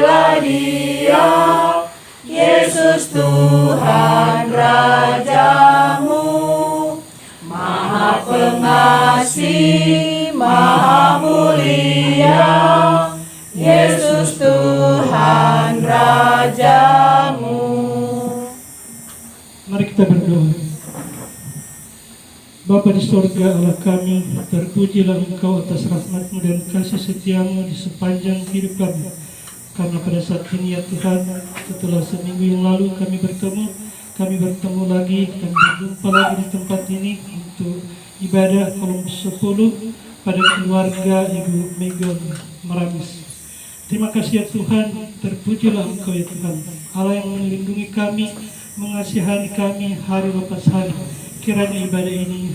Inilah Dia, Yesus Tuhan Rajamu, Maha Pengasih, Maha Mulia, Yesus Tuhan Rajamu. Mari kita berdoa. Bapa di sorga, Allah kami, terpujilah Engkau atas rahmat-Mu dan kasih setia-Mu di sepanjang hidup kami. Karena pada saat ini ya Tuhan, setelah seminggu yang lalu kami bertemu lagi, kami berjumpa lagi di tempat ini untuk ibadah kolom 10 pada keluarga Ibu Megan Maramis. Terima kasih ya Tuhan, terpujilah Engkau ya Tuhan, Allah yang melindungi kami, mengasihani kami hari lepas hari. Kiranya ibadah ini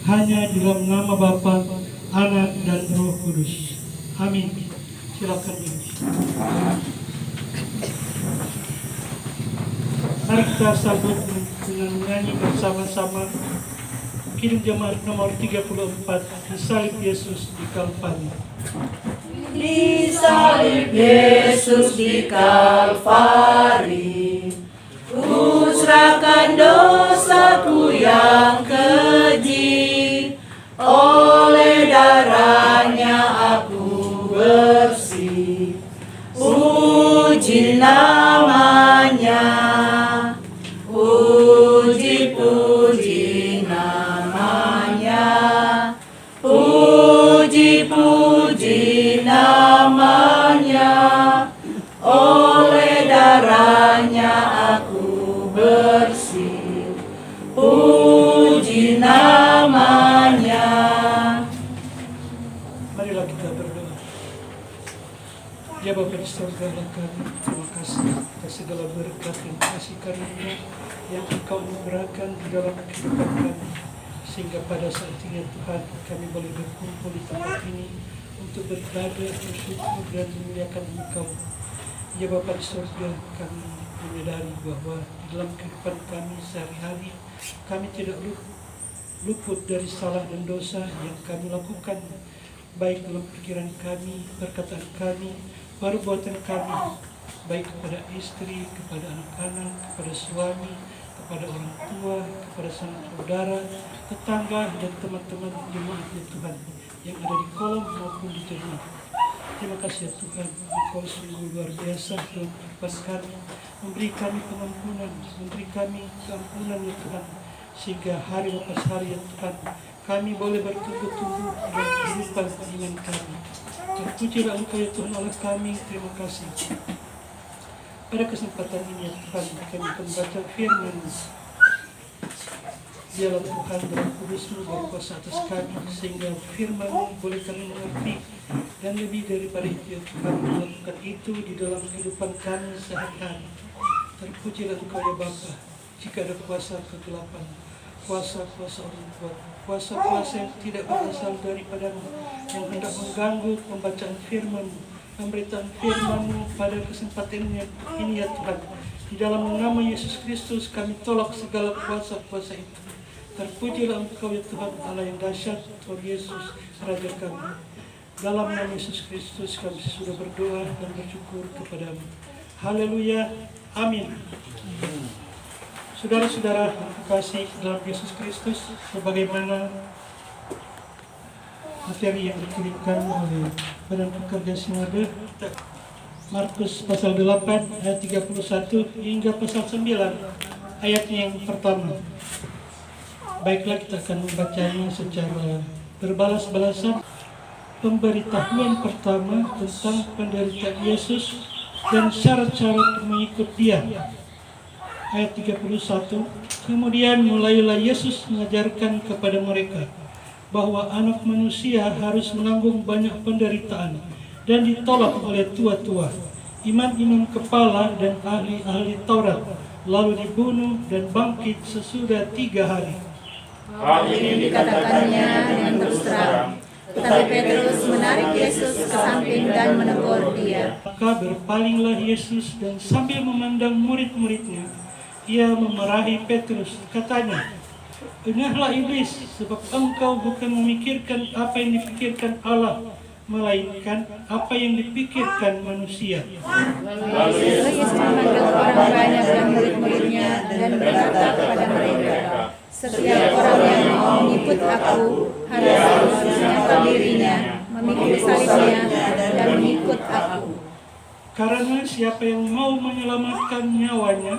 hanya di dalam nama Bapa, Anak, dan Roh Kudus. Amin. Silakan Ibu. Mari kita sambut dengan menyanyi bersama-sama Kidung Jemaat nomor 34, Disalib Yesus di Kalvari. Disalib Yesus di Kalvari, ku serahkan dosaku yang keji, oleh darahnya aku bersih. Puji namanya, puji namanya, puji namanya, oleh darahnya aku bersih. Puji namanya. Marilah kita berdoa. Ya Bapa di surga, kami terima kasih atas segala berkat dan kasih karunia yang Engkau anugerahkan di dalam kehidupan kami, sehingga pada saat ini Tuhan kami boleh berkumpul di tempat ini untuk beribadah, bersyukur dan memuliakan Engkau. Ya Bapa di surga, kami menyadari bahwa di dalam kehidupan kami sehari-hari kami tidak luput dari salah dan dosa yang kami lakukan, baik dalam pikiran kami, perkataan kami, perbuatan kami, baik kepada istri, kepada anak-anak, kepada suami, kepada orang tua, kepada sanak saudara, tetangga, dan teman-teman jemaat ya Tuhan yang ada di kolom maupun di jemaat. Terima kasih ya Tuhan, Engkau sungguh luar biasa dalam kehidupan kami, memberi kami pengampunan, memberi kami keampunan ya Tuhan, sehingga hari lepas hari ya Tuhan kami boleh bertumbuh-tumbuh dalam kehidupan iman kami. Terpujilah Engkau ya Tuhan Allah kami, terima kasih. Pada kesempatan ini ya Tuhan, kami akan membaca firman. Biarlah Tuhan dalam kudus-Mu berkuasa atas kami, sehingga firman-Mu boleh kami mengerti, dan lebih daripada itu ya Tuhan, melakukan itu di dalam kehidupan kami sehari-hari. Terpujilah Engkau ya Bapa, jika ada kuasa kegelapan, kuasa-kuasa orang kuat, kuasa-kuasa yang tidak berasal daripada-Mu, yang hendak mengganggu pembacaan firman-Mu, pemberitaan firman-Mu pada kesempatan ini ya Tuhan. Di dalam nama Yesus Kristus kami tolak segala kuasa-kuasa itu. Terpujilah Engkau ya Tuhan Allah yang dahsyat, Tuhan Yesus Raja kami. Dalam nama Yesus Kristus kami sudah berdoa dan bersyukur kepada-Mu. Haleluya, amin. Saudara-saudara kasih dalam Yesus Kristus, sebagaimana materi yang dikirimkan oleh Badan Pekerja Sinode, Markus pasal 8 ayat 31 hingga pasal 9 ayatnya yang pertama. Baiklah, kita akan membacanya secara berbalas-balasan. Pemberitahuan pertama tentang penderitaan Yesus dan syarat-syarat mengikut Dia. Ayat 31, kemudian mulailah Yesus mengajarkan kepada mereka bahwa anak manusia harus menanggung banyak penderitaan dan ditolak oleh tua-tua, imam-imam kepala dan ahli-ahli Taurat, lalu dibunuh dan bangkit sesudah 3 hari. Hal ini dikatakannya dengan terus terang, tetapi Petrus menarik Yesus ke samping dan menegur Dia. Maka berpalinglah Yesus dan sambil memandang murid-muridnya, Ia memarahi Petrus, katanya, "Dengarlah iblis, sebab engkau bukan memikirkan apa yang dipikirkan Allah, melainkan apa yang dipikirkan manusia. Lalu Yesus memanggil orang banyak dan murid-muridnya dan berkata kepada mereka, setiap orang yang mau mengikut aku harus menyangkal dirinya, memikul salibnya, dan mengikut aku. Karena siapa yang mau menyelamatkan nyawanya,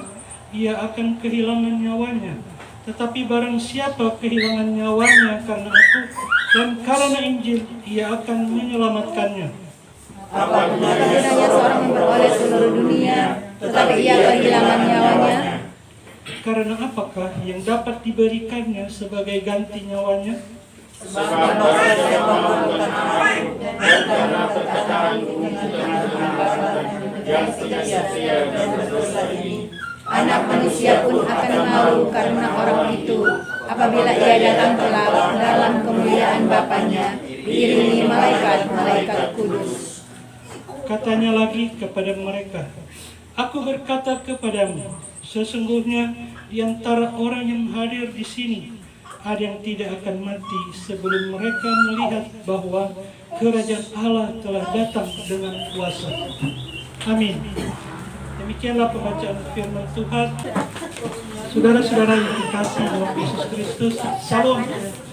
ia akan kehilangan nyawanya. Tetapi barang siapa kehilangan nyawanya karena aku dan karena Injil, ia akan menyelamatkannya. Apa gunanya seorang memperoleh seluruh dunia, tetapi ia kehilangan nyawanya? Karena apakah yang dapat diberikannya sebagai ganti nyawanya? Sebab saya memerlukan aku dan karena perkataan yang sia-sia dan berdosa ini, Anak manusia pun akan malu karena orang itu apabila ia datang kelak dalam kemuliaan Bapanya diiringi malaikat-malaikat kudus. Katanya lagi kepada mereka, aku berkata kepadamu, sesungguhnya di antara orang yang hadir di sini ada yang tidak akan mati sebelum mereka melihat bahwa kerajaan Allah telah datang dengan kuasa. Amin. Demikianlah pembacaan firman Tuhan. Saudara-saudara yang dikasihi dalam Yesus Kristus, Shalom.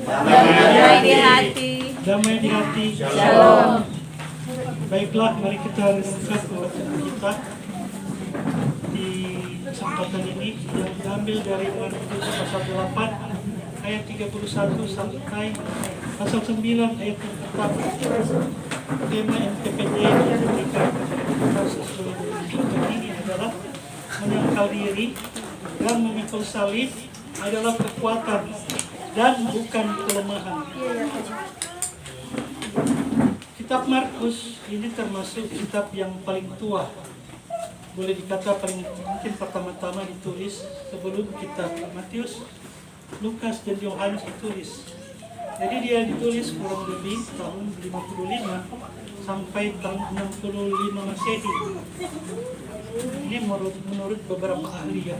Damai di hati. Damai di hati. Shalom. Baiklah, mari kita renungkan pembacaan kita di kesempatan ini yang diambil dari Markus pasal 8 ayat 31 sampai pasal 9 ayat yang pertama. Tema MPPD yang diberikan kepada sesuai dengan ini adalah menyangkal diri dan memikul salib adalah kekuatan dan bukan kelemahan. Kitab Markus ini termasuk kitab yang paling tua. Boleh dikata paling mungkin pertama-tama ditulis sebelum kitab Matius, Lukas, dan Yohanes ditulis. Jadi dia ditulis kurang lebih tahun 55 sampai tahun 65 Masehi. Ini menurut beberapa ahli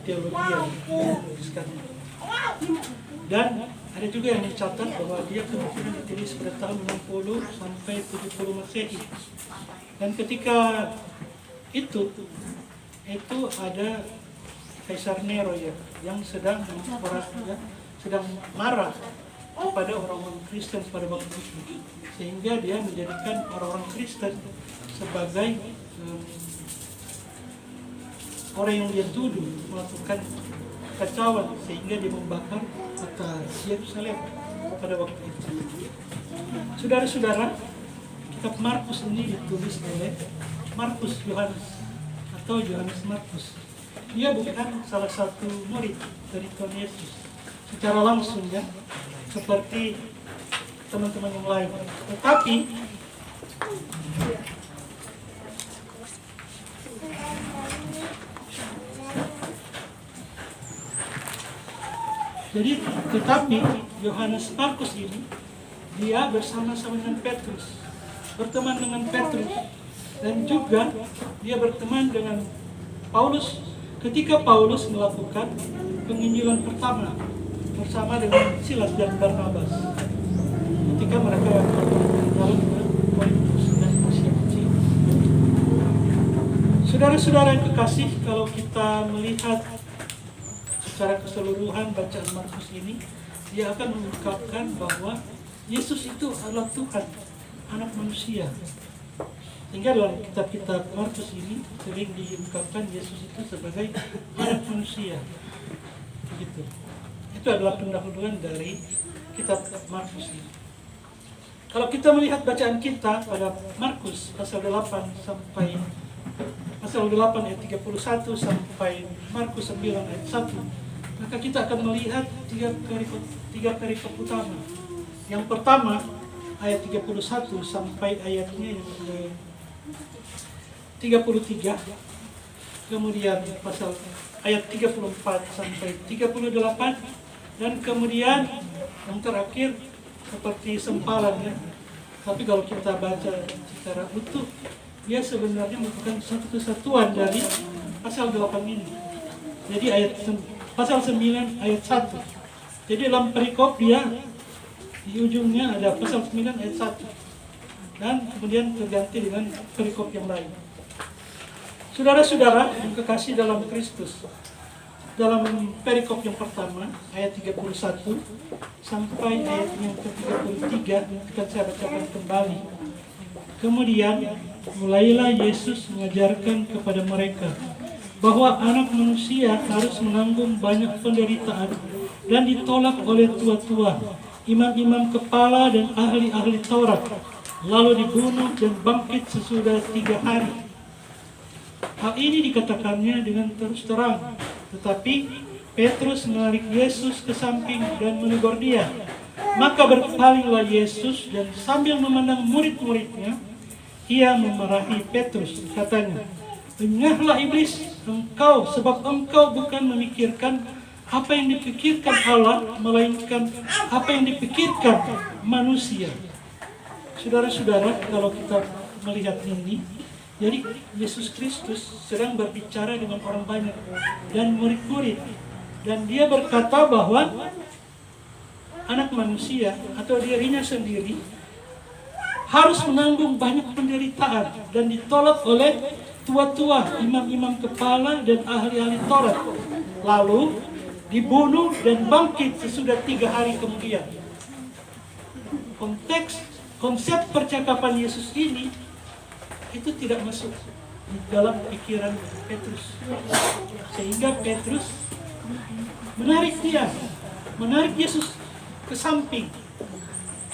teologi yang menuliskan. Dan ada juga yang mencatat bahwa dia kemungkinan ditulis pada tahun 60 sampai 70 Masehi. Dan ketika itu ada Kaisar Nero ya, yang sedang marah kepada orang-orang Kristen pada waktu itu, sehingga dia menjadikan orang-orang Kristen sebagai orang yang dia tuduh melakukan kekacauan, sehingga dia membakar kota Yerusalem pada waktu itu. Saudara-saudara, kitab Markus ini ditulis oleh Markus Yohanes atau Yohanes Markus. Dia bukan salah satu murid dari Tuhan Yesus secara langsung ya, seperti teman-teman yang lain. Tetapi Yohanes Markus ini dia bersama-sama dengan Petrus, berteman dengan Petrus, dan juga dia berteman dengan Paulus ketika Paulus melakukan penginjilan pertama bersama dengan Silas dan Barnabas ketika mereka berjalan ke Korintus dan Asia Kecil. Saudara-saudara yang kekasih, kalau kita melihat secara keseluruhan bacaan Markus ini, dia akan mengungkapkan bahwa Yesus itu adalah Tuhan, anak manusia. Sehingga dalam kitab-kitab Markus ini sering diungkapkan Yesus itu sebagai anak manusia. Begitu. Itu adalah pendahuluan dari kitab Markus ini. Kalau kita melihat bacaan kita pada Markus pasal 8 sampai pasal 8 ayat 31 sampai Markus 9 ayat 1, maka kita akan melihat tiga perikop utama. Yang pertama ayat 31 sampai ayatnya yang ke-33, kemudian pasal ayat 34 sampai 38, dan kemudian yang terakhir seperti sempalan ya. Tapi kalau kita baca secara utuh, dia sebenarnya merupakan satu kesatuan dari pasal 8 ini. Jadi pasal 9 ayat 1. Jadi dalam perikop dia di ujungnya ada pasal 9 ayat 1. dan kemudian terganti dengan perikop yang lain. Saudara-saudara yang kekasih dalam Kristus, dalam perikop yang pertama ayat 31 sampai ayat yang ke-33 akan saya bacakan kembali. Kemudian mulailah Yesus mengajarkan kepada mereka bahwa anak manusia harus menanggung banyak penderitaan dan ditolak oleh tua-tua, imam-imam kepala dan ahli-ahli Taurat, lalu dibunuh dan bangkit sesudah 3 hari. Hal ini dikatakannya dengan terus terang, tetapi Petrus menarik Yesus ke samping dan menegur dia. Maka berpalinglah Yesus dan sambil memandang murid-muridnya, ia memarahi Petrus, katanya, "Enyahlah iblis, engkau, sebab engkau bukan memikirkan apa yang dipikirkan Allah, melainkan apa yang dipikirkan manusia." Saudara-saudara, kalau kita melihat ini, jadi Yesus Kristus sedang berbicara dengan orang banyak dan murid-murid, dan dia berkata bahwa anak manusia atau dirinya sendiri harus menanggung banyak penderitaan dan ditolak oleh tua-tua, imam-imam kepala dan ahli-ahli Taurat, lalu dibunuh dan bangkit sesudah 3 hari kemudian. Konsep percakapan Yesus ini itu tidak masuk di dalam pikiran Petrus, sehingga Petrus menarik Yesus ke samping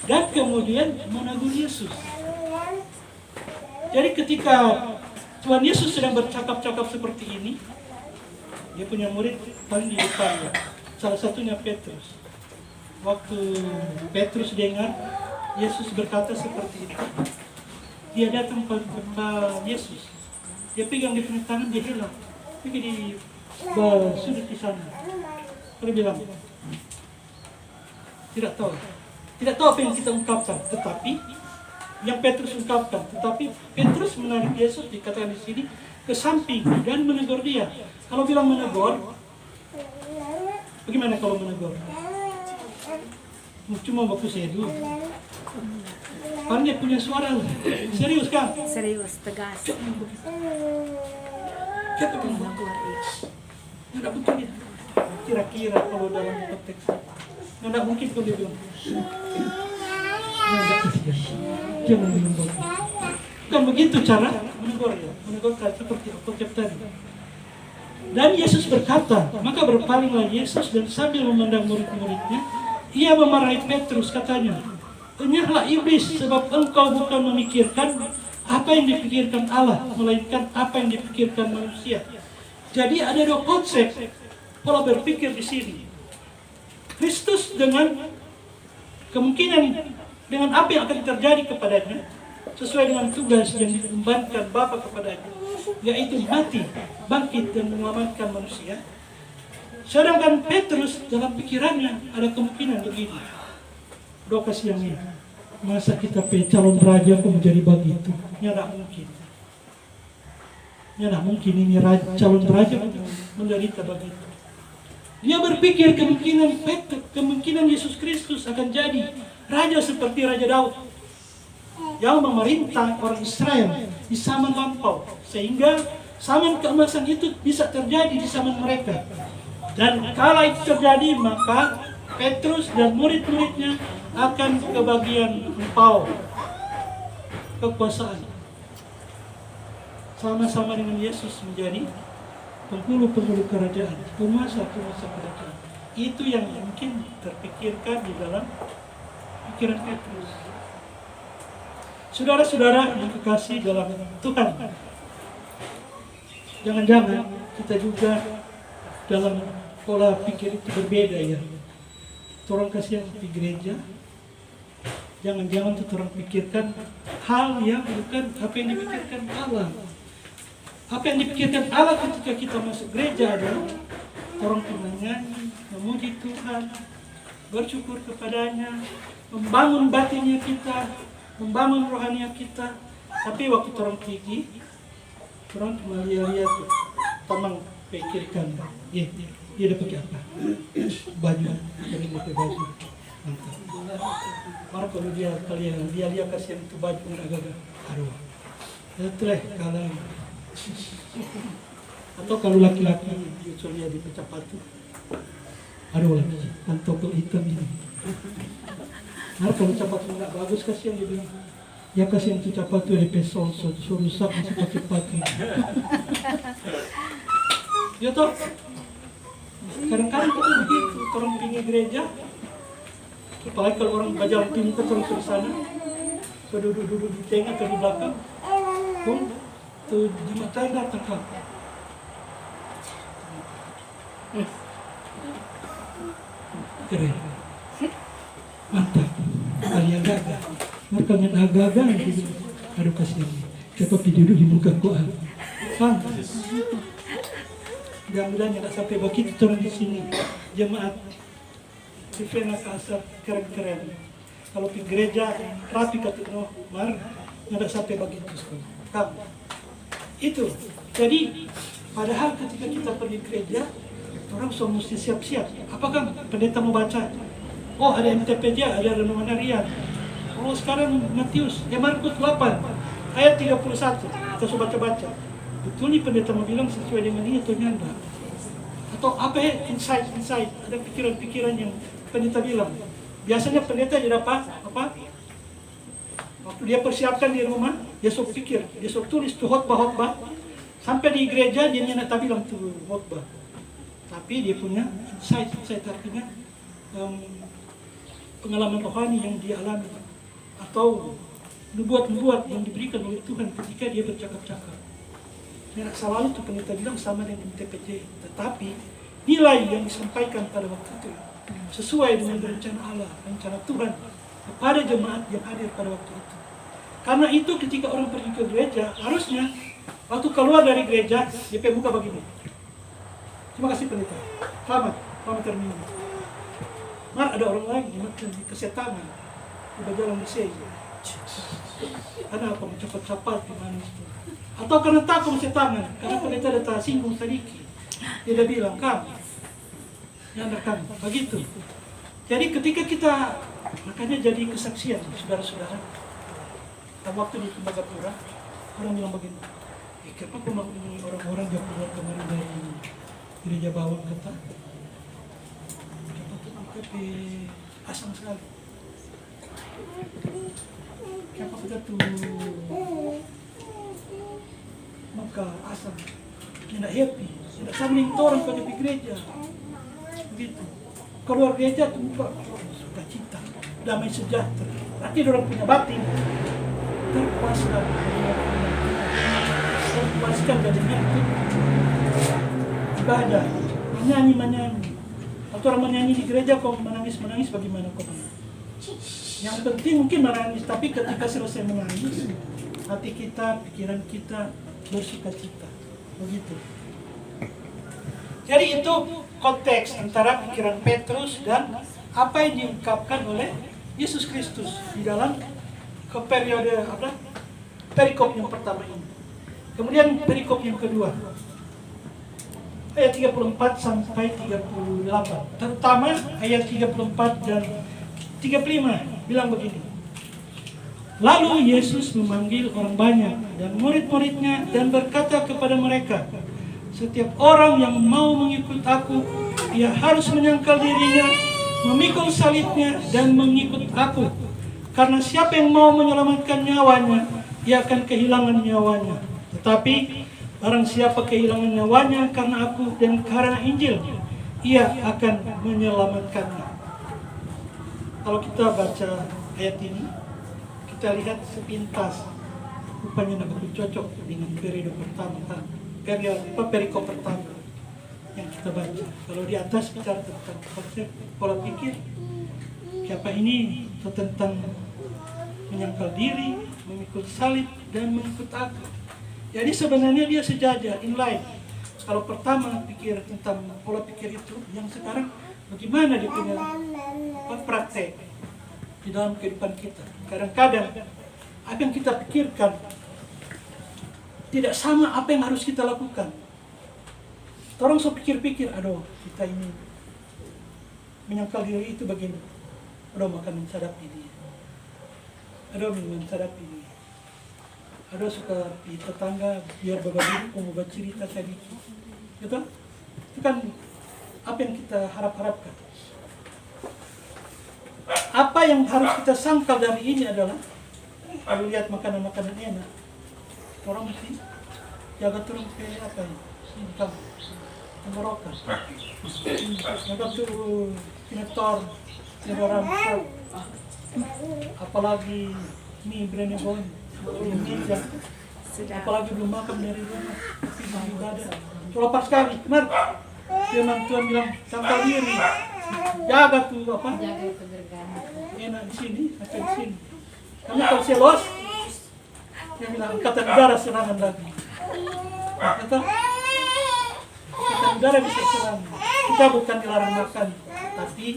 dan kemudian menegur Yesus. Jadi ketika Tuhan Yesus sedang bercakap-cakap seperti ini, dia punya murid paling di depannya, salah satunya Petrus. Waktu Petrus dengar Yesus berkata seperti itu, dia datang ke Yesus, dia pegang di tangan, dia hilang, pergi di sudut di sana. Dia bilang, tidak tahu apa yang kita ungkapkan, tetapi yang Petrus ungkapkan. Tetapi Petrus menarik Yesus, dikatakan di sini, ke samping dan menegur dia. Kalau bilang menegur, bagaimana kalau menegur? Cuma waktu seduh. Kan dia punya suara serius kan? Serius, tegas. Siapa yang menegur? Tidak mungkin ya. Kira-kira kalau dalam konteks, tidak mungkin kalau dia bilang, jangan menegur. Bukan begitu cara menegur ya. Menegur seperti konsep tadi. Dan Yesus berkata, maka berpalinglah Yesus dan sambil memandang murid-muridnya, ia memarahi Petrus, katanya, "Enyahlah iblis, sebab engkau bukan memikirkan apa yang dipikirkan Allah, melainkan apa yang dipikirkan manusia." Jadi ada 2 konsep kalau berpikir di sini. Kristus dengan kemungkinan dengan apa yang akan terjadi kepadanya sesuai dengan tugas yang diembankan Bapa kepadanya, yaitu mati, bangkit dan menyelamatkan manusia. Sedangkan Petrus dalam pikirannya ada kemungkinan begini, dokas yang ini, masa kita calon raja kok menjadi begitu? Tidak mungkin. Tidak mungkin ini calon raja menderita begitu. Dia berpikir kemungkinan Yesus Kristus akan jadi raja seperti Raja Daud yang memerintah orang Israel di zaman lampau, sehingga zaman keemasan itu bisa terjadi di zaman mereka. Dan kalau itu terjadi, maka Petrus dan murid-muridnya akan kebagian empau kekuasaan, sama-sama dengan Yesus menjadi penghulu kerajaan, penguasa kerajaan. Itu yang mungkin terpikirkan di dalam pikiran Petrus. Saudara-saudara yang kekasih dalam Tuhan, jangan-jangan kita juga dalam pola pikir itu berbeda ya. Orang kasih yang di gereja, jangan-jangan tuh orang pikirkan hal yang bukan apa yang dipikirkan Allah. Apa yang dipikirkan Allah ketika kita masuk gereja adalah orang menyanyi, memuji Tuhan, bersyukur kepadanya, membangun batinnya kita, membangun rohania kita. Tapi waktu orang pergi, orang cuma lihat teman pikirkan, dia ada pakai apa? Baju, pakai baju. Mantap. Mara kalau dia lihat kasihan itu baju agak-agak. Aduh. Itu lah kalau atau kalau laki-laki usulnya di pecapatu. Aduh lagi, antokol hitam ini. Nah kalau capatu nggak bagus kasihan dia bilang. Ya kasihan itu capatu ada pesol, so rusak masih pakai. Ya toh. Kadang-kadang kita begitu, orang pinggir gereja. Apalagi kalau orang bajalan pintar terus di sana, so duduk di tengah atau di belakang, tuh jemaat datang kan. Keren, mantap, kalian gagah, mereka yang agak-agak, aduh kasihan, siapa duduk di muka gua, kan? Mudah-mudahan tidak sampai begitu orang di sini, jemaat. Sifena kasar keren-keren. Kalau di gereja rapi katanya, mar nggak sampai begitu sekarang. Itu. Jadi padahal ketika kita pergi gereja, orang semua mesti siap-siap. Apakah pendeta mau baca? Oh ada MTPJ, ada renungan harian. Oh sekarang Matius, Markus 8 ayat 31. Kita sudah baca-baca. Betul nih pendeta mau bilang sesuai dengan ini atau nyanda? Atau apa ya insight? Ada pikiran-pikiran yang pendeta bilang. Biasanya pendeta dia dapat apa? Waktu dia persiapkan di rumah, dia sok pikir, dia sok tulis tuh khotbah. Sampai di gereja dia tak bilang tuh khotbah. Tapi dia punya insight artinya pengalaman rohani yang dia alami atau nubuat yang diberikan oleh Tuhan ketika dia bercakap-cakap. Dan selalu tuh pendeta bilang sama dengan MTPJ, tetapi nilai yang disampaikan pada waktu itu sesuai dengan rencana Allah, rencana Tuhan kepada jemaat yang hadir pada waktu itu. Karena itu ketika orang pergi ke gereja, harusnya waktu keluar dari gereja, dia buka begini. Terima kasih pendeta. Selamat terminum. Mar ada orang lain yang kesetanan, udah jalan di sini. Karena apa? Cepat-cepat gimana itu? Atau karena takut setangan, karena pendeta ada tersinggung sedikit. Dia bilang, yang rekam, begitu. Jadi ketika kita, makanya jadi kesaksian, saudara-saudara. Waktu di Tembagapura, orang bilang begini, kenapa ini orang-orang yang keluar kemarin dari gereja bawah kata, kenapa tapi asam sekali. Kenapa kita tuh maka asam, tidak happy, tidak sambil orang pada di gereja. Begitu. Keluar gereja tuh sukacita, damai sejahtera. Berarti orang punya batin terpuaskan jadinya itu ibadah, menyanyi. Atau orang menyanyi di gereja kok menangis bagaimana kok? Yang penting mungkin menangis, tapi ketika selesai menangis, hati kita, pikiran kita bersukacita. Begitu. Jadi itu konteks antara pikiran Petrus dan apa yang diungkapkan oleh Yesus Kristus di dalam periode perikop yang pertama ini. Kemudian perikop yang kedua, ayat 34 sampai 38, terutama ayat 34 dan 35 bilang begini. Lalu Yesus memanggil orang banyak dan murid-muridnya dan berkata kepada mereka, setiap orang yang mau mengikut aku, ia harus menyangkal dirinya, memikul salibnya dan mengikut aku. Karena siapa yang mau menyelamatkan nyawanya, ia akan kehilangan nyawanya. Tetapi barang siapa kehilangan nyawanya karena aku dan karena Injil, ia akan menyelamatkannya. Kalau kita baca ayat ini, kita lihat sepintas, rupanya begitu cocok dengan periode pertama, perikop pertama yang kita baca. Kalau di atas bicara tentang konsep pola pikir, siapa ini tentang menyangkal diri, memikul salib dan mengikut aku. Jadi sebenarnya dia sejajar, inline. Kalau pertama pikir tentang pola pikir itu, yang sekarang bagaimana dia punya praktek di dalam kehidupan kita. Kadang-kadang apa yang kita pikirkan tidak sama apa yang harus kita lakukan. Orang so pikir-pikir, aduh kita ini menyangkal diri itu begini. Ada makanan sadap ini. Ada minuman sadap ini. Ada suka di tetangga biar berbagi mau bercerita sedikit. Gitu? Itu kan apa yang kita harapkan. Apa yang harus kita sangkal dari ini adalah kalau lihat makanan-makanan enak, orang mesti jaga turun ke apa ya? Income, tenggorokan. Jaga turun kinetor, orang apalagi mie Brenebon, meja, apalagi belum makan dari rumah, tapi mau ibadah. Terlepas sekali, benar. Firman Tuhan bilang sangkal diri, jaga tuh apa? Jaga kebergaman. Enak di sini, atau di sini. Karena kalau saya los, dia bilang angkatan udara serangan lagi. Kata, angkatan udara bisa serang. Kita bukan dilarang makan, tapi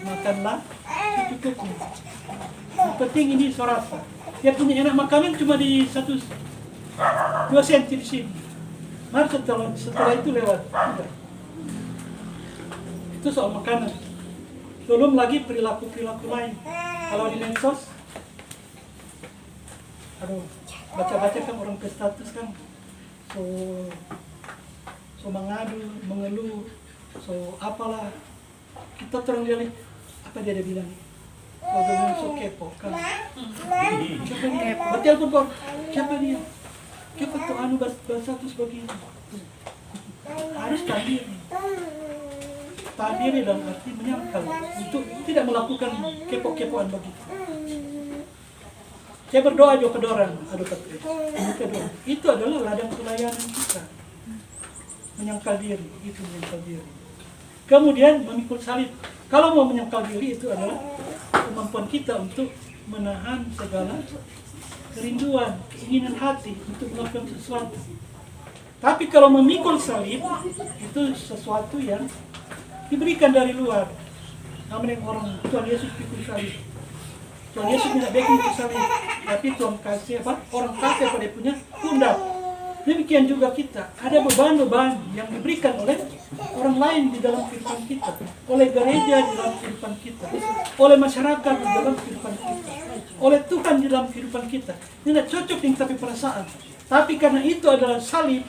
makanlah secukupnya. Yang penting ini sorasa. Dia punya enak makanan cuma di 2 senti di sini. Mari setelah itu lewat. Udah. Itu soal makanan. Belum lagi perilaku-perilaku lain. Kalau di medsos, aduh, baca-baca kan orang ke status kan, so mengadu, mengeluh, so apalah. Kita terang lihat apa dia ada bilang. Kalau so kepo kan. Siapa dia? Bertelepon kok. Siapa dia? Kepo tuh anu berstatus begini. Harus tadir. Tadir dalam arti menyangkal untuk tidak melakukan kepo-kepoan begitu. Saya berdoa juga ke orang, itu adalah ladang pelayanan kita. Menyangkal diri, itu menyangkal diri. Kemudian memikul salib. Kalau mau menyangkal diri itu adalah kemampuan kita untuk menahan segala kerinduan, keinginan hati untuk melakukan sesuatu. Tapi kalau memikul salib itu sesuatu yang diberikan dari luar. Namanya orang Tuhan Yesus pikul salib. Tuhan Yesus tidak bikin pikul salib, tapi Tuhan kasih apa? Orang kasih pada punya pundak. Demikian juga kita, ada beban-beban yang diberikan oleh orang lain di dalam kehidupan kita, oleh gereja di dalam kehidupan kita, oleh masyarakat di dalam kehidupan kita, oleh Tuhan di dalam kehidupan kita. Ini tidak cocok dengan tapi perasaan. Tapi karena itu adalah salib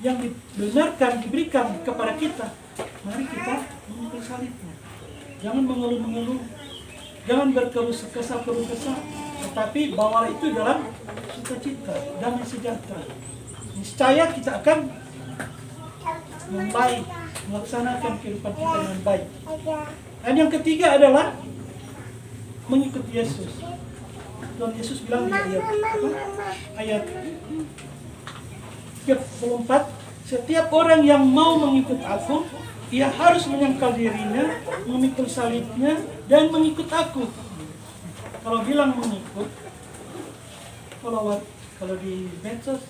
yang dibenarkan, diberikan kepada kita, mari kita memikul salibnya. Jangan mengeluh-mengeluh, jangan berkeluh kesah, tetapi bawalah itu dalam sukacita, damai sejahtera. Niscaya kita akan membaik, melaksanakan kehidupan kita dengan baik. Dan yang ketiga adalah mengikuti Yesus. Tuhan Yesus bilang di ayat 34, setiap orang yang mau mengikut aku, ia harus menyangkal dirinya, memikul salibnya, dan mengikut aku. Kalau bilang mengikut, follower, kalau di medsos,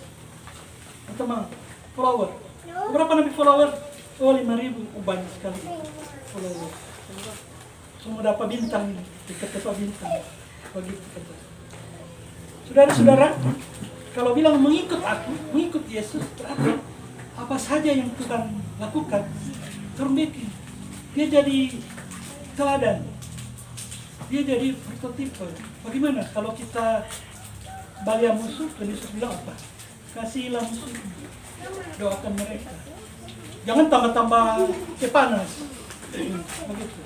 teman, follower. Berapa nabi follower? Oh 5.000, banyak sekali follower. Semua dapat bintang, dekat-dekat bintang. Begitu kata. Saudara-saudara, kalau bilang mengikut aku, mengikut Yesus, berarti apa saja yang Tuhan lakukan, Tuhan bikin. Dia jadi teladan. Dia jadi prototipe. Bagaimana kalau kita balia musuh, dan Yesus bilang apa? Kasihilah musuh, doakan mereka. Jangan tambah-tambah panas. Begitu.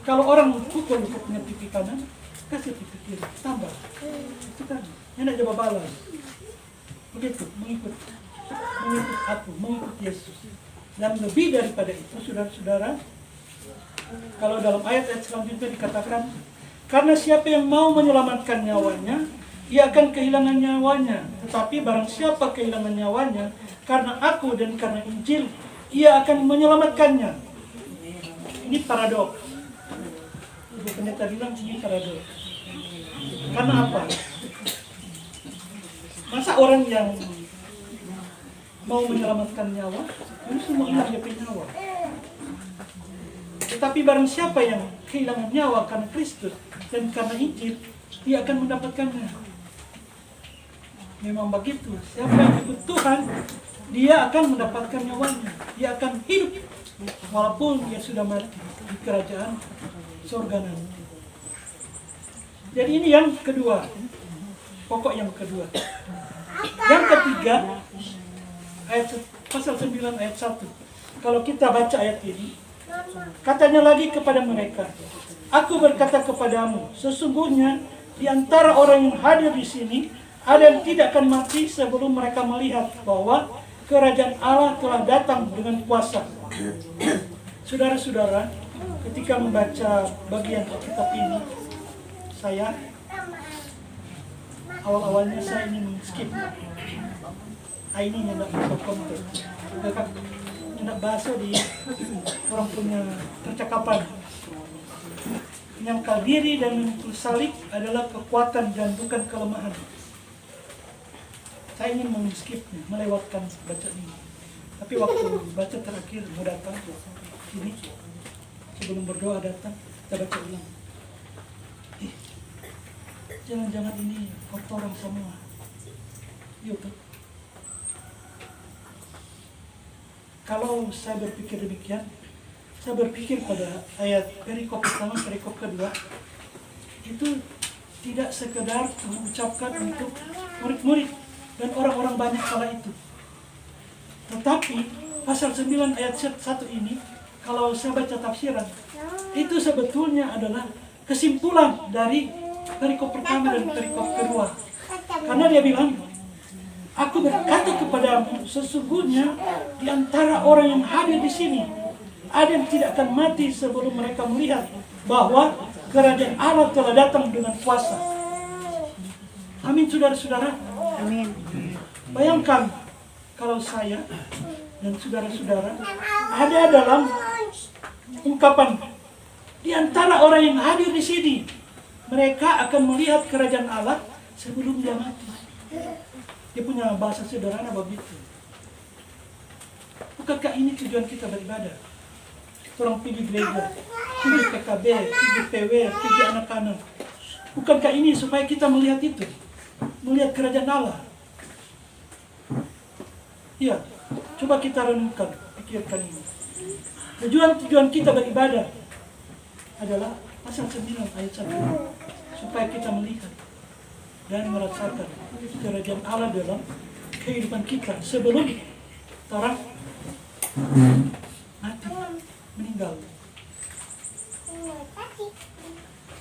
Kalau orang pukul punya pipi kanan, kasih pipi kiri, tambah. Itu kan, yang tidak coba balas. Begitu, mengikut aku, mengikut Yesus. Dan lebih daripada itu, saudara-saudara, kalau dalam ayat-ayat selanjutnya dikatakan, karena siapa yang mau menyelamatkan nyawanya, ia akan kehilangan nyawanya. Tetapi barang siapa kehilangan nyawanya, karena aku dan karena Injil, ia akan menyelamatkannya. Ini paradoks. Ibu pendeta bilang ini paradoks. Karena apa? Masa orang yang mau menyelamatkan nyawa, harus menghilangkan dia punya nyawa. Tetapi barang siapa yang kehilangan nyawa karena Kristus dan karena Injil, dia akan mendapatkannya. Memang begitu. Siapa yang ikut Tuhan, dia akan mendapatkan nyawanya. Dia akan hidup walaupun dia sudah mati di kerajaan surga nanti. Jadi ini yang kedua, pokok yang kedua. Yang ketiga, pasal 9 ayat 1. Kalau kita baca ayat ini, katanya lagi kepada mereka, aku berkata kepadamu, sesungguhnya di antara orang yang hadir di sini, ada yang tidak akan mati sebelum mereka melihat bahwa kerajaan Allah telah datang dengan kuasa. Saudara-saudara, ketika membaca bagian kitab ini, saya awal-awalnya saya ingin skip. Ini tidak bisa konteks. Tidak bahasa di orang punya percakapan. Menyangkal diri dan memikul salib adalah kekuatan dan bukan kelemahan. Saya ingin men-skipnya, melewatkan bacaan ini. Tapi waktu baca terakhir mau datang ini, sebelum berdoa datang, kita baca ulang. Jangan-jangan ini orang semua. Yuk. Kalau saya berpikir demikian, saya berpikir pada ayat perikop pertama, perikop kedua, itu tidak sekedar mengucapkan untuk murid-murid dan orang-orang banyak kala itu. Tetapi pasal 9 ayat 1 ini, kalau saya baca tafsiran, itu sebetulnya adalah kesimpulan dari perikop pertama dan perikop kedua. Karena dia bilang, aku berkata kepadamu, sesungguhnya di antara orang yang hadir di sini, ada yang tidak akan mati sebelum mereka melihat bahwa kerajaan Allah telah datang dengan kuasa. Amin, saudara-saudara. Amin. Bayangkan kalau saya dan saudara-saudara ada dalam ungkapan di antara orang yang hadir di sini, mereka akan melihat kerajaan Allah sebelum dia mati. Dia punya bahasa sederhana begitu. Bukankah ini tujuan kita beribadah? Orang pergi gereja, pergi PKB, pergi PW, pergi anak-anak. Bukankah ini supaya kita melihat itu? Melihat kerajaan Allah. Iya, coba kita renungkan, pikirkan ini. Tujuan kita beribadah adalah pasal 9 ayat 1. Supaya kita melihat dan merasakan kerajaan Allah dalam kehidupan kita sebelum orang mati, meninggal.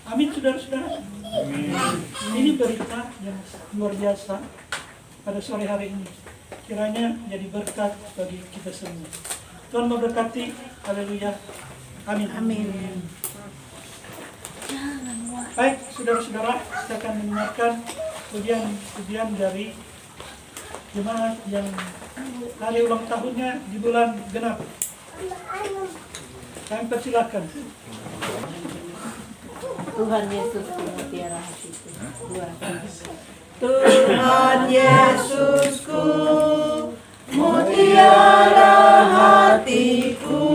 Amin, saudara-saudara. Ini berita yang luar biasa pada sore hari ini. Kiranya jadi berkat bagi kita semua. Tuhan memberkati. Haleluya. Amin. Amin. Baik, saudara-saudara, kita akan mendengarkan pujian dari jemaat yang hari ulang tahunnya di bulan genap. Kami persilakan. Tuhan Yesusku mutiara hatiku. Tuhan Yesusku, mutiara hatiku,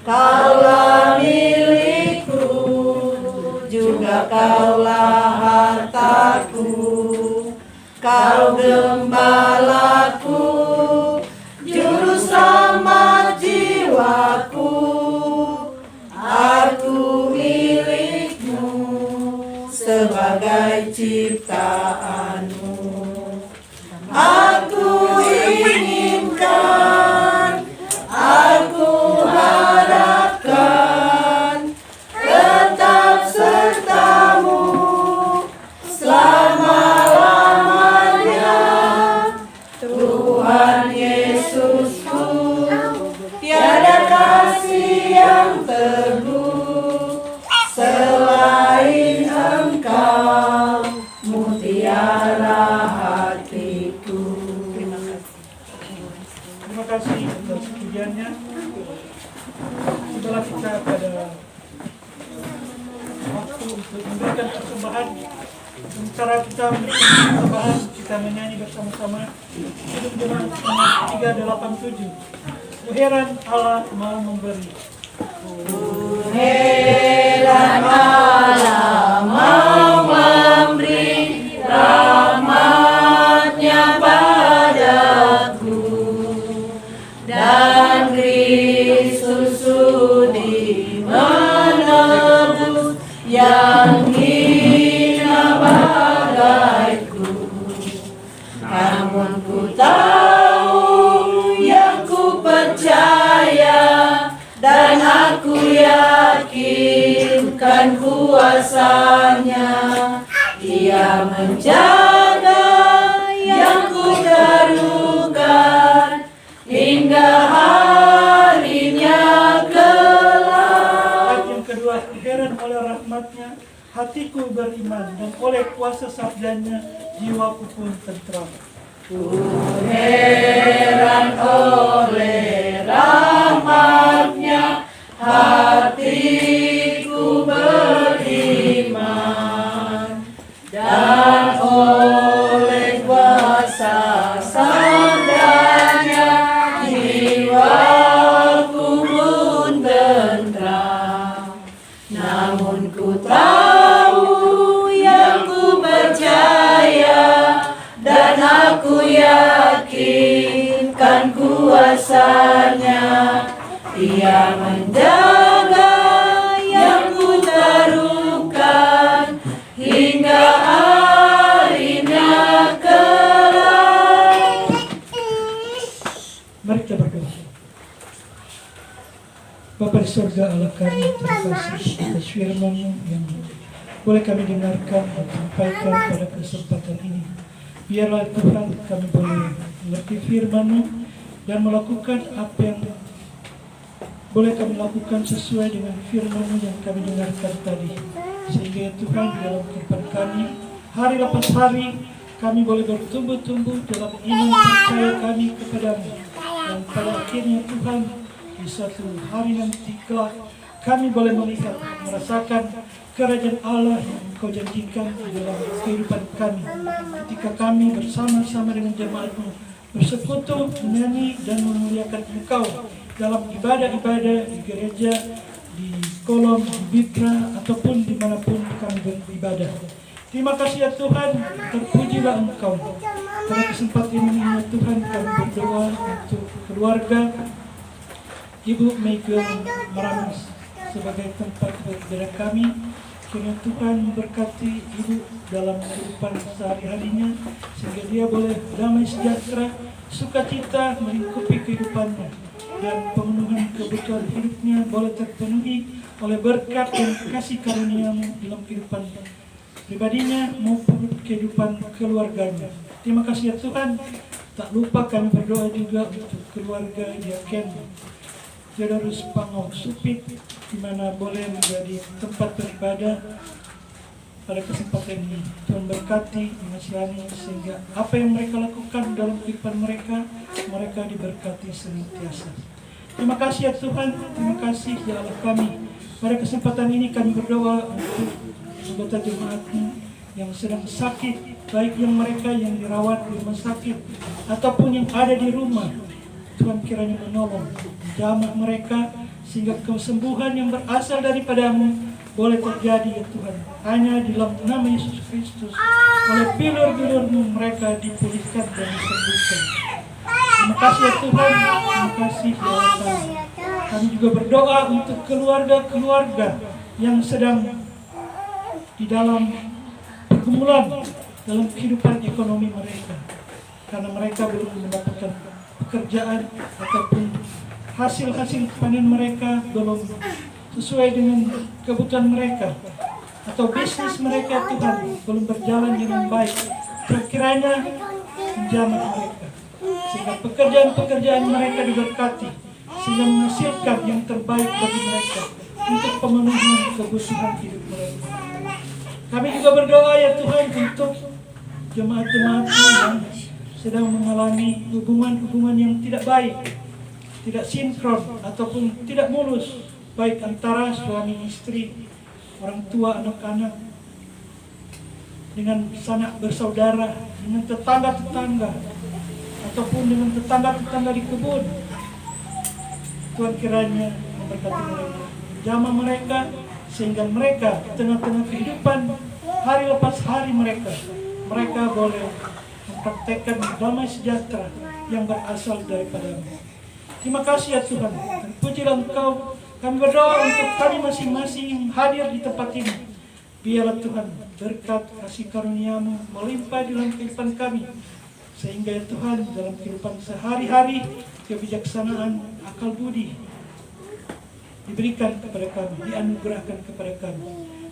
Kaulah milikku, juga Kaulah hartaku, Kau gembalaku, juru selamat jiwaku, aku milikmu sebagai ciptaanmu. Aku inginkan, aku harapkan tetap sertamu selama-lamanya. Tuhan Yesusku, tiada kasih yang teguh selain Engkau, mutiara hatiku. Terima kasih atas pujiannya. Setelah kita pada waktu untuk memberikan persembahan, cara kita memberikan persembahan, kita menyanyi bersama-sama Hidup Jemaat 387. Heran Allah mau memberi. Heran Allah mau memberi rahmat-Nya padaku, dan yang hina bagaiku. Namun ku tahu yang ku percaya, dan aku yakinkan kuasanya. Dia menjaga yang ku taruhkan hingga harinya kelak. Ayat yang kedua, heran oleh rahmatnya hatiku beriman, dan oleh kuasa sabdanya jiwaku pun tentram. Heran oleh rahmatnya hatiku beriman, dan oleh kuasa sabdanya jiwaku pun tentram. Namun ku tahu yang ku percaya, dan aku yakinkan kuasanya. Dia menjaga yang ku taruhkan hingga harinya kelak. Mari kita berdoa. Bapa di surga, Allah kami, terima kasih atas firman-Mu yang boleh kami dengarkan dan sampaikan pada kesempatan ini. Biarlah Tuhan kami boleh mengerti firman-Mu dan melakukan apa yang boleh kami lakukan sesuai dengan firman-Mu yang kami dengarkan tadi. Sehingga Tuhan dalam kehidupan kami, hari lepas hari, kami boleh bertumbuh-tumbuh dalam iman percaya kami kepadamu. Dan pada akhirnya Tuhan, di suatu hari nanti kelak, kami boleh melihat, merasakan kerajaan Allah yang Engkau janjikan di dalam kehidupan kami. Ketika kami bersama-sama dengan jemaat-Mu bersekutu, menyanyi dan memuliakan Engkau dalam ibadah-ibadah di gereja, di kolom, di bikra, ataupun dimanapun kami beribadah. Terima kasih ya Tuhan, terpujilah Engkau. Pada kesempatan ini ya Tuhan, kami berdoa untuk keluarga Ibu Mega Maramis sebagai tempat beribadah kami. Kiranya Tuhan memberkati Ibu dalam kehidupan sehari-harinya, sehingga dia boleh damai sejahtera, sukacita melingkupi kehidupannya, dan pemenuhan kebutuhan hidupnya boleh terpenuhi oleh berkat dan kasih karunia-Mu dalam kehidupan pribadinya maupun kehidupan keluarganya. Terima kasih ya Tuhan. Tak lupa kami berdoa juga untuk keluarga Diaken Theodorus Pangong Supit, di mana boleh menjadi tempat beribadah pada kesempatan ini. Tuhan berkati, mengasihani, sehingga apa yang mereka lakukan dalam kehidupan mereka, mereka diberkati senantiasa. Terima kasih ya Tuhan, terima kasih ya Allah kami. Pada kesempatan ini kami berdoa untuk anggota jemaat-Mu yang sedang sakit, baik yang mereka yang dirawat di rumah sakit ataupun yang ada di rumah. Tuhan kiranya menolong, jamah mereka, sehingga kesembuhan yang berasal daripada-Mu boleh terjadi ya Tuhan. Hanya di dalam nama Yesus Kristus, oleh bilur-bilur-Mu mereka dipulihkan dan disembuhkan. Terima kasih ya Tuhan, terima kasih ya Allah. Kami juga berdoa untuk keluarga-keluarga yang sedang di dalam pergumulan dalam kehidupan ekonomi mereka, karena mereka belum mendapatkan pekerjaan ataupun hasil-hasil panen mereka belum sesuai dengan kebutuhan mereka, atau bisnis mereka Tuhan belum berjalan dengan baik. Kiranya menjamah mereka, sehingga pekerjaan-pekerjaan mereka diberkati, sehingga menghasilkan yang terbaik bagi mereka untuk pemenuhan kebutuhan hidup mereka. Kami juga berdoa ya Tuhan untuk jemaat-jemaat-Mu yang sedang mengalami hubungan-hubungan yang tidak baik, tidak sinkron ataupun tidak mulus, baik antara suami istri, orang tua anak-anak, dengan sanak bersaudara, dengan tetangga-tetangga, ataupun dengan tetangga-tetangga di kebun. Tuhan kiranya memberkati mereka, jamah mereka, sehingga mereka di tengah-tengah kehidupan hari lepas hari mereka boleh mempraktekkan damai sejahtera yang berasal daripada-Mu. Terima kasih ya Tuhan, terpujilah Engkau. Kami berdoa untuk kami masing-masing yang hadir di tempat ini. Biarlah Tuhan berkat kasih karunia-Mu melimpah di dalam kehidupan kami, sehingga ya Tuhan dalam kehidupan sehari-hari kebijaksanaan akal budi diberikan kepada kami, dianugerahkan kepada kami.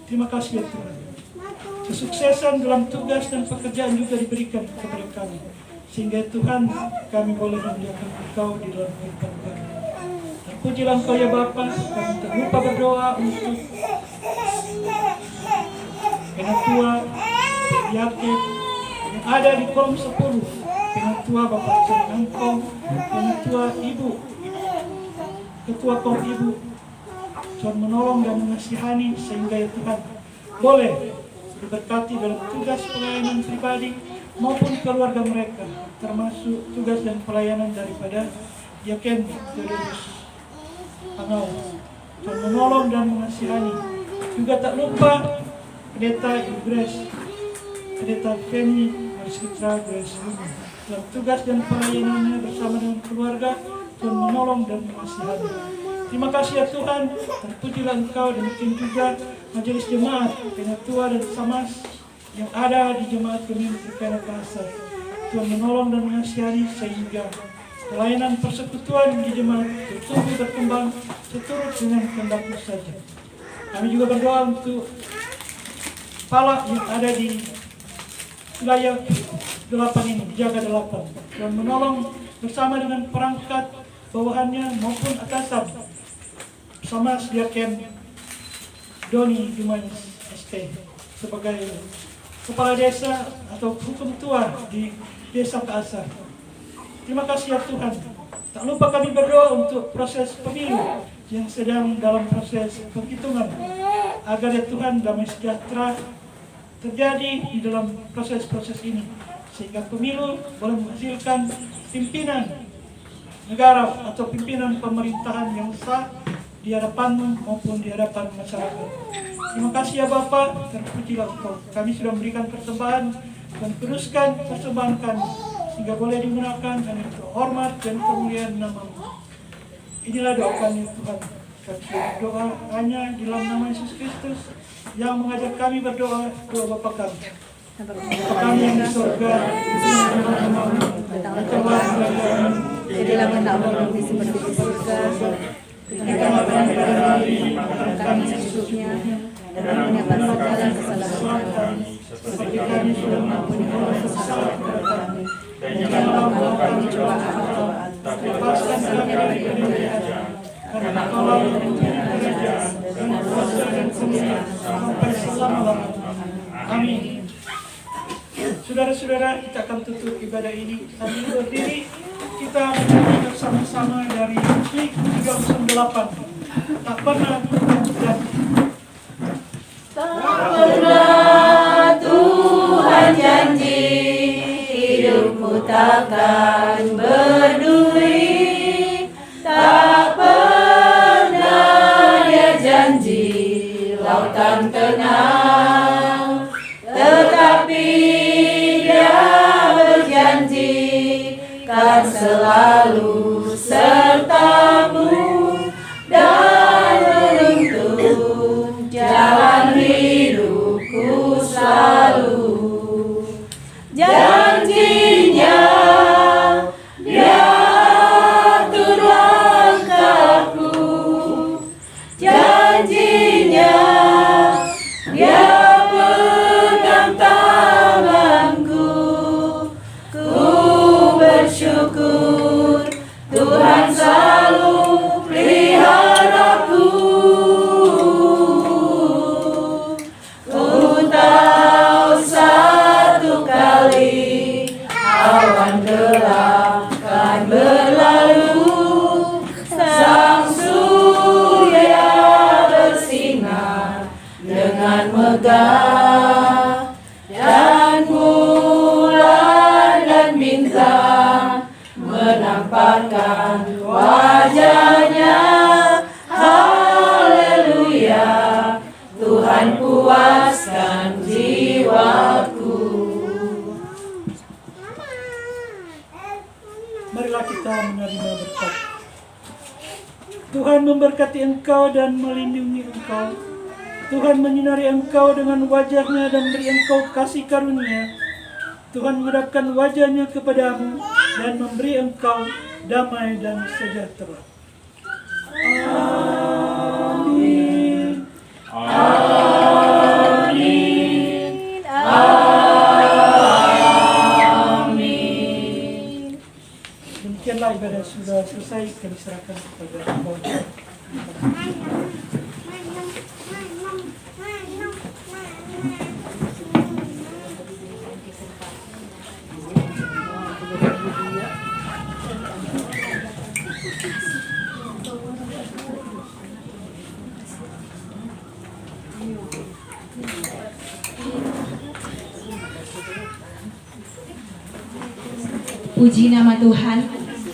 Terima kasih ya Tuhan. Kesuksesan dalam tugas dan pekerjaan juga diberikan kepada kami, sehingga ya Tuhan kami boleh memuliakan Engkau di dalam kehidupan kami. Terpujilah Engkau ya Bapa. Kami tak lupa berdoa untuk Penatua Yakib yang ada di kolom 10, Penatua Bapak Cak Angkong, Penatua Ibu, Ketua Kom Ibu. Tuhan menolong dan mengasihani sehingga ya Tuhan boleh diberkati dalam tugas pelayanan pribadi maupun keluarga mereka, termasuk tugas dan pelayanan daripada Yaken Theodorus Angau. Tuhan menolong dan mengasihani. Juga tak lupa Pendeta Ibu Grace, Pendeta Feni Marsitra Grace Bumi, dalam tugas dan pelayanannya bersama dengan keluarga. Tuhan menolong dan mengasihani. Terima kasih ya Tuhan. Terpujilah Engkau. Demikian juga majelis jemaat Penatua dan Samas yang ada di jemaat Pemimpin Perkara Kasar. Tuhan menolong dan mengasihani sehingga pelayanan persekutuan di jemaat bertumbuh berkembang seturut dengan kehendak-Mu saja. Kami juga berdoa untuk kepala yang ada di wilayah 8 ini, jaga 8. Tuhan menolong bersama dengan perangkat bawahannya maupun atasan, bersama Diaken Doni Jumanis ST sebagai kepala desa atau hukum tua di desa Kasar. Terima kasih ya Tuhan. Tak lupa kami berdoa untuk proses pemilu yang sedang dalam proses penghitungan, agar ya Tuhan damai sejahtera terjadi di dalam proses-proses ini, sehingga pemilu boleh menghasilkan pimpinan negara atau pimpinan pemerintahan yang sah di hadapan maupun di hadapan masyarakat. Terima kasih ya Bapa, terpujilah Engkau. Kami sudah memberikan persembahan dan teruskan persembahan kami sehingga boleh digunakan dan untuk hormat dan kemuliaan nama-Mu. Inilah doa kami Tuhan. Kami berdoa hanya di dalam nama Yesus Kristus yang mengajar kami berdoa, doa Bapa kami. Bapa kami yang di surga, jadilah kehendak-Mu seperti di surga. Berikan kami kami secukupnya, dan mengampuni segala kesalahan kami, seperti kami sudah mengampuni kesalahan kami. Dan janganlah kami cobaan, tapi lepaskan kami dari kejahat. Karena Engkau yang kerajaan dan kuasa dan kemuliaan sampai selama-lamanya. Amin. Saudara-saudara, kita akan tutup ibadah ini sambil berdiri. Kita menyanyi bersama-sama dari musik 308. Tak pernah terjadi. Tak pernah Tuhan janji hidupmu takkan berduri. Tak pernah Dia janji lautan tenang, tetapi Dia berjanji kan selalu sertamu dan menuntun jalan hidupku selalu. Janjinya Dia atur langkahku, janjinya Dia pegang tanganku. Ku bersyukur Tuhan selalu peliharaku. Ku tahu satu kali awan gelap kan berlalu, sang surya bersinar dengan megah, dan bulan dan bintang menampakkan wajahnya. Haleluya, Tuhan puaskan jiwaku. Marilah kita menerima berkat. Tuhan memberkati engkau dan melindungi engkau. Tuhan menyinari engkau dengan wajah-Nya dan beri engkau kasih karunia. Tuhan mengedapkan wajah-Nya kepadamu dan memberi engkau damai dan sejahtera. Amin. Amin. Amin. Demikianlah ibadah sudah selesai, kami serahkan kepada engkau. Puji nama Tuhan,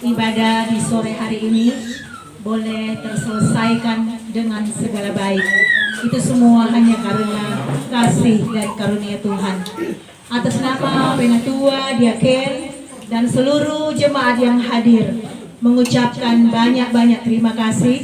ibadah di sore hari ini boleh terselesaikan dengan segala baik. Itu semua hanya karena kasih dan karunia Tuhan. Atas nama Penatua, Diaken, dan seluruh jemaat yang hadir, mengucapkan banyak-banyak terima kasih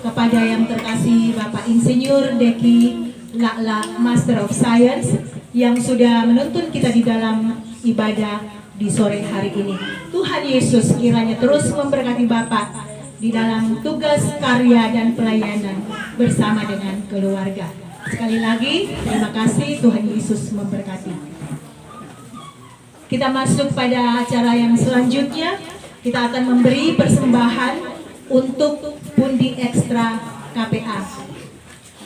kepada yang terkasih Bapak Insinyur Deki La'la Master of Science yang sudah menuntun kita di dalam ibadah di sore hari ini. Tuhan Yesus kiranya terus memberkati Bapak di dalam tugas, karya, dan pelayanan bersama dengan keluarga. Sekali lagi, terima kasih. Tuhan Yesus memberkati. Kita masuk pada acara yang selanjutnya. Kita akan memberi persembahan untuk pundi ekstra KPA.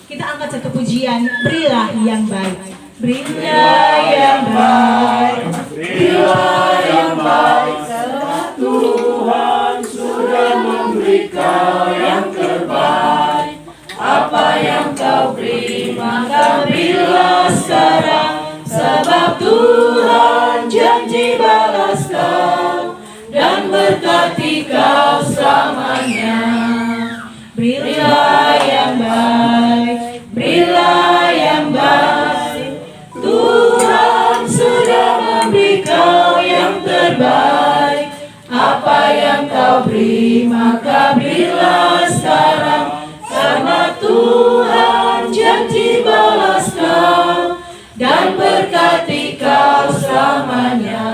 Kita angkat satu pujian, berilah yang baik. Berilah yang baik, Berilah yang baik, sebab Tuhan sudah memberi kau yang terbaik. Apa yang kau beri, maka berilah sekarang, sebab Tuhan janji balas kau dan berkati kau selamanya. Berilah yang baik, berilah yang baik. Tuhan sudah memberi kau yang terbaik. Apa yang kau beri, maka berilah sekarang, karena Tuhan janji balas kau dan berkati kau selamanya.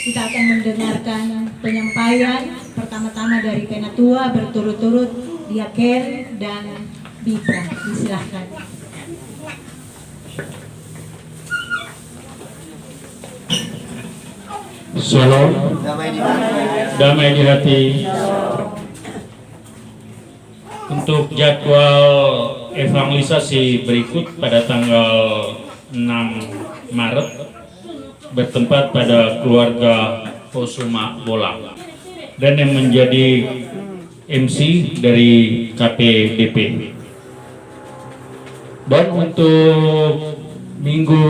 kita akan mendengarkan penyampaian pertama-tama dari Penatua berturut-turut Diaken dan Bipra. Silakan. Shalom, damai di hati. Untuk jadwal evangelisasi berikut pada tanggal 6 Maret bertempat pada keluarga Osuma Bolang, dan yang menjadi MC dari KPDP. Dan untuk minggu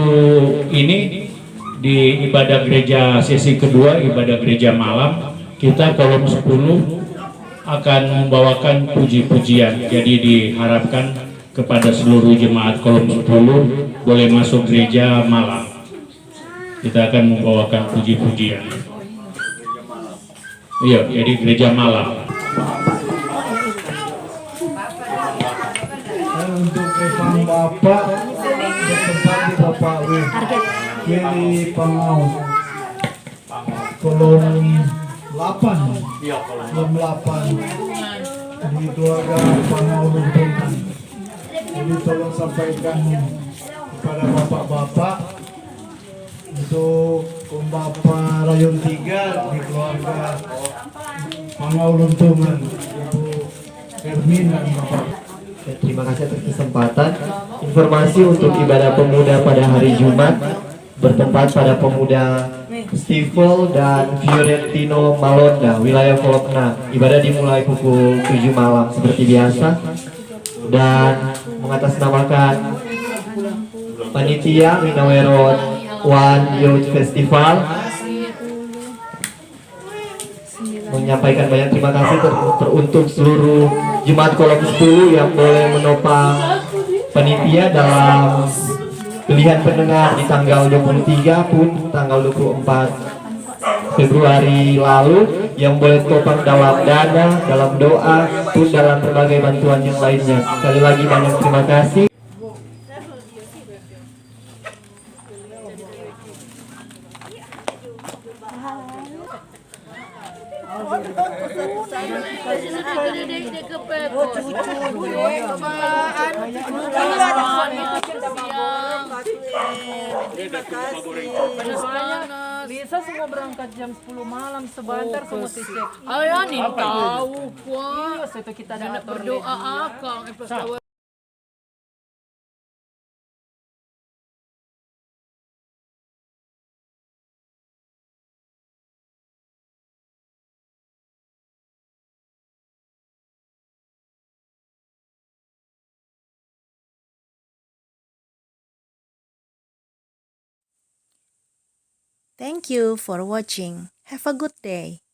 ini di ibadah gereja sesi kedua, ibadah gereja malam, kita kolom 10 akan membawakan puji-pujian. Jadi diharapkan kepada seluruh jemaat kolom 10 boleh masuk gereja malam. Kita akan membawakan puji-pujian. Iya, jadi gereja malam. Untuk Evan Bapak bertempat di Bapak Willy Pangau, kolom 8 di keluarga Pangau Lumpungan. Jadi tolong sampaikan kepada bapak-bapak untuk Bapak Rayon 3 di keluarga Pangau Lumpungan, Ibu Ermin dan Bapak. Terima kasih atas kesempatan. Informasi untuk ibadah pemuda pada hari Jumat bertempat pada Pemuda Festival dan Fiorentino Malonda, wilayah Kolom 6. Ibadah dimulai pukul 7 malam seperti biasa, dan mengatasnamakan panitia Minaweron One Youth Festival menyampaikan banyak terima kasih teruntuk seluruh jemaat kolom 10 yang boleh menopang panitia dalam pilihan pendengar di tanggal 23 pun tanggal 24 Februari lalu. yang boleh topang dalam dana, dalam doa, pun dalam berbagai bantuan yang lainnya. Sekali lagi banyak terima kasih. Bisa semua berangkat jam 10 malam sebentar semua cek. Ayo nih tahu kuah. Itu kita Nak berdoa akang. Thank you for watching. Have a good day.